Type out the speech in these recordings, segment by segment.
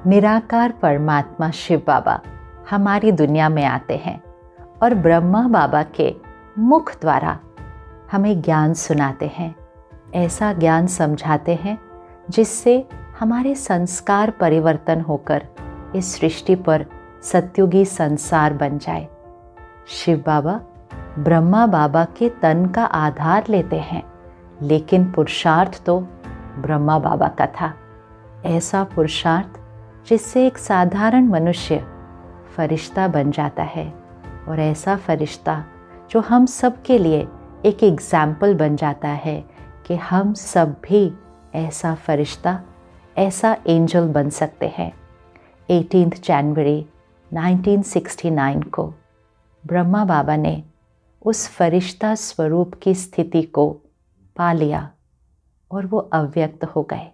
निराकार परमात्मा शिव बाबा हमारी दुनिया में आते हैं और ब्रह्मा बाबा के मुख द्वारा हमें ज्ञान सुनाते हैं। ऐसा ज्ञान समझाते हैं जिससे हमारे संस्कार परिवर्तन होकर इस सृष्टि पर सत्युगी संसार बन जाए। शिव बाबा ब्रह्मा बाबा के तन का आधार लेते हैं, लेकिन पुरुषार्थ तो ब्रह्मा बाबा का था। ऐसा पुरुषार्थ जिससे एक साधारण मनुष्य फरिश्ता बन जाता है, और ऐसा फरिश्ता जो हम सब के लिए एक एग्जाम्पल बन जाता है कि हम सब भी ऐसा फरिश्ता, ऐसा एंजल बन सकते हैं। 18 जनवरी 1969 को ब्रह्मा बाबा ने उस फरिश्ता स्वरूप की स्थिति को पा लिया और वो अव्यक्त हो गए।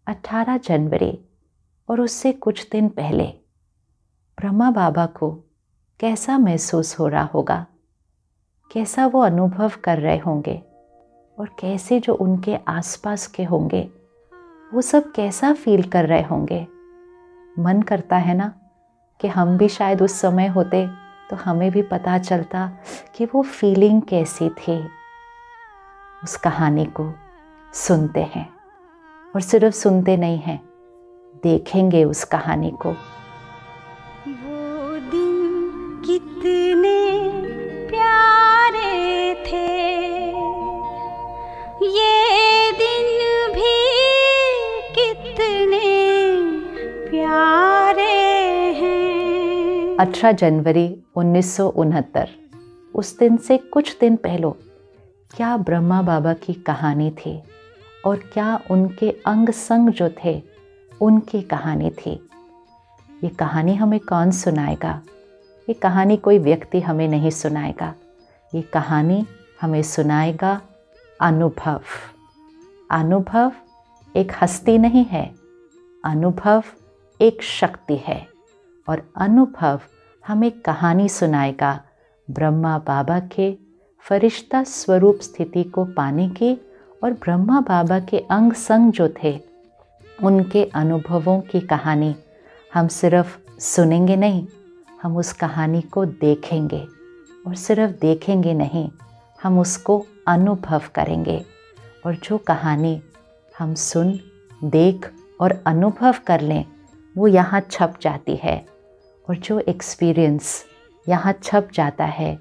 18 जनवरी और उससे कुछ दिन पहले ब्रह्मा बाबा को कैसा महसूस हो रहा होगा, कैसा वो अनुभव कर रहे होंगे, और कैसे जो उनके आसपास के होंगे वो सब कैसा फील कर रहे होंगे। मन करता है ना कि हम भी शायद उस समय होते तो हमें भी पता चलता कि वो फीलिंग कैसी थी। उस कहानी को सुनते हैं, और सिर्फ सुनते नहीं हैं, देखेंगे उस कहानी को। वो दिन कितने प्यारे थे, ये दिन भी कितने प्यारे हैं। 18 जनवरी 1969, उस दिन से कुछ दिन पहले क्या ब्रह्मा बाबा की कहानी थी और क्या उनके अंग संग जो थे उनकी कहानी थी। ये कहानी हमें कौन सुनाएगा? ये कहानी कोई व्यक्ति हमें नहीं सुनाएगा। ये कहानी हमें सुनाएगा अनुभव। अनुभव एक हस्ती नहीं है, अनुभव एक शक्ति है, और अनुभव हमें कहानी सुनाएगा ब्रह्मा बाबा के फरिश्ता स्वरूप स्थिति को पाने की, और ब्रह्मा बाबा के अंग संग जो थे उनके अनुभवों की कहानी। हम सिर्फ सुनेंगे नहीं, हम उस कहानी को देखेंगे, और सिर्फ देखेंगे नहीं, हम उसको अनुभव करेंगे। और जो कहानी हम सुन, देख और अनुभव कर लें वो यहाँ छप जाती है, और जो एक्सपीरियंस यहाँ छप जाता है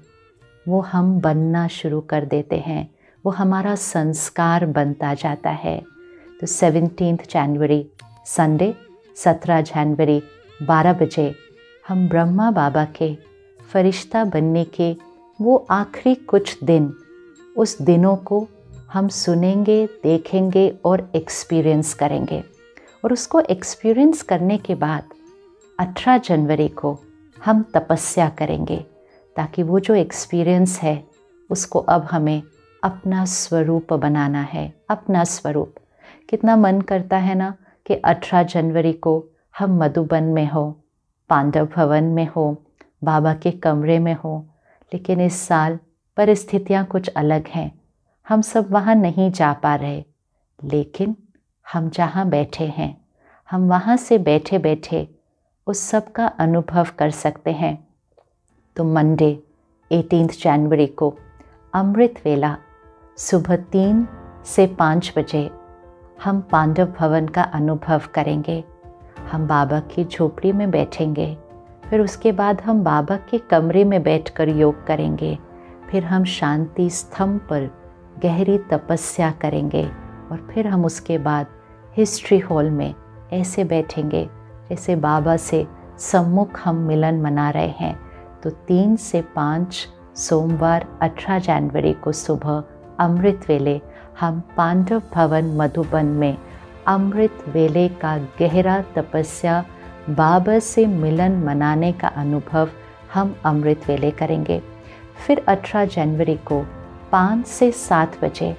वो हम बनना शुरू कर देते हैं, वो हमारा संस्कार बनता जाता है। तो 17 जनवरी संडे 17 जनवरी 12 बजे हम ब्रह्मा बाबा के फरिश्ता बनने के वो आखिरी कुछ दिन, उस दिनों को हम सुनेंगे, देखेंगे और एक्सपीरियंस करेंगे। और उसको एक्सपीरियंस करने के बाद 18 जनवरी को हम तपस्या करेंगे, ताकि वो जो एक्सपीरियंस है उसको अब हमें अपना स्वरूप बनाना है। अपना स्वरूप। कितना मन करता है ना कि 18 जनवरी को हम मधुबन में हो, पांडव भवन में हो, बाबा के कमरे में हो, लेकिन इस साल परिस्थितियाँ कुछ अलग हैं। हम सब वहाँ नहीं जा पा रहे, लेकिन हम जहाँ बैठे हैं हम वहाँ से बैठे बैठे उस सब का अनुभव कर सकते हैं। तो मंडे 18 जनवरी को अमृत वेला सुबह 3 से 5 बजे हम पांडव भवन का अनुभव करेंगे। हम बाबा की झोपड़ी में बैठेंगे, फिर उसके बाद हम बाबा के कमरे में बैठकर योग करेंगे, फिर हम शांति स्तंभ पर गहरी तपस्या करेंगे, और फिर हम उसके बाद हिस्ट्री हॉल में ऐसे बैठेंगे जैसे बाबा से सम्मुख हम मिलन मना रहे हैं। तो 3 से 5 सोमवार 18 जनवरी को सुबह अमृत वेले हम पांडव भवन मधुबन में अमृत वेले का गहरा तपस्या, बाबा से मिलन मनाने का अनुभव हम अमृत वेले करेंगे। फिर 18 जनवरी को 5 से 7 बजे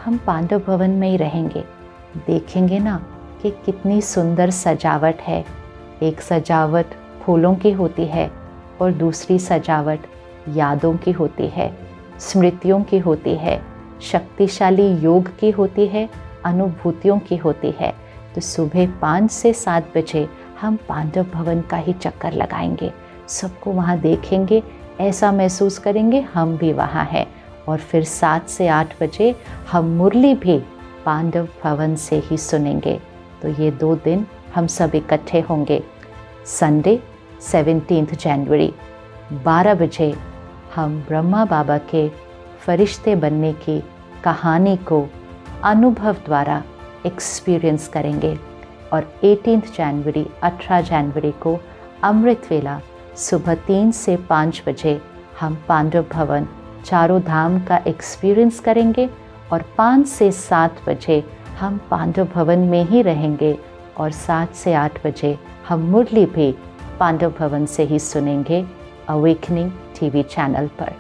हम पांडव भवन में ही रहेंगे। देखेंगे ना कि कितनी सुंदर सजावट है। एक सजावट फूलों की होती है और दूसरी सजावट यादों की होती है, स्मृतियों की होती है, शक्तिशाली योग की होती है, अनुभूतियों की होती है। तो सुबह 5 से 7 बजे हम पांडव भवन का ही चक्कर लगाएंगे, सबको वहाँ देखेंगे, ऐसा महसूस करेंगे हम भी वहाँ हैं। और फिर 7 से 8 बजे हम मुरली भी पांडव भवन से ही सुनेंगे। तो ये 2 दिन हम सब इकट्ठे होंगे। संडे 17 जनवरी 12 बजे हम ब्रह्मा बाबा के फरिश्ते बनने की कहानी को अनुभव द्वारा एक्सपीरियंस करेंगे। और 18 जनवरी को अमृत वेला सुबह 3 से 5 बजे हम पांडव भवन चारों धाम का एक्सपीरियंस करेंगे। और 5 से 7 बजे हम पांडव भवन में ही रहेंगे। और 7 से 8 बजे हम मुरली भी पांडव भवन से ही सुनेंगे अवेकनिंग टीवी चैनल पर।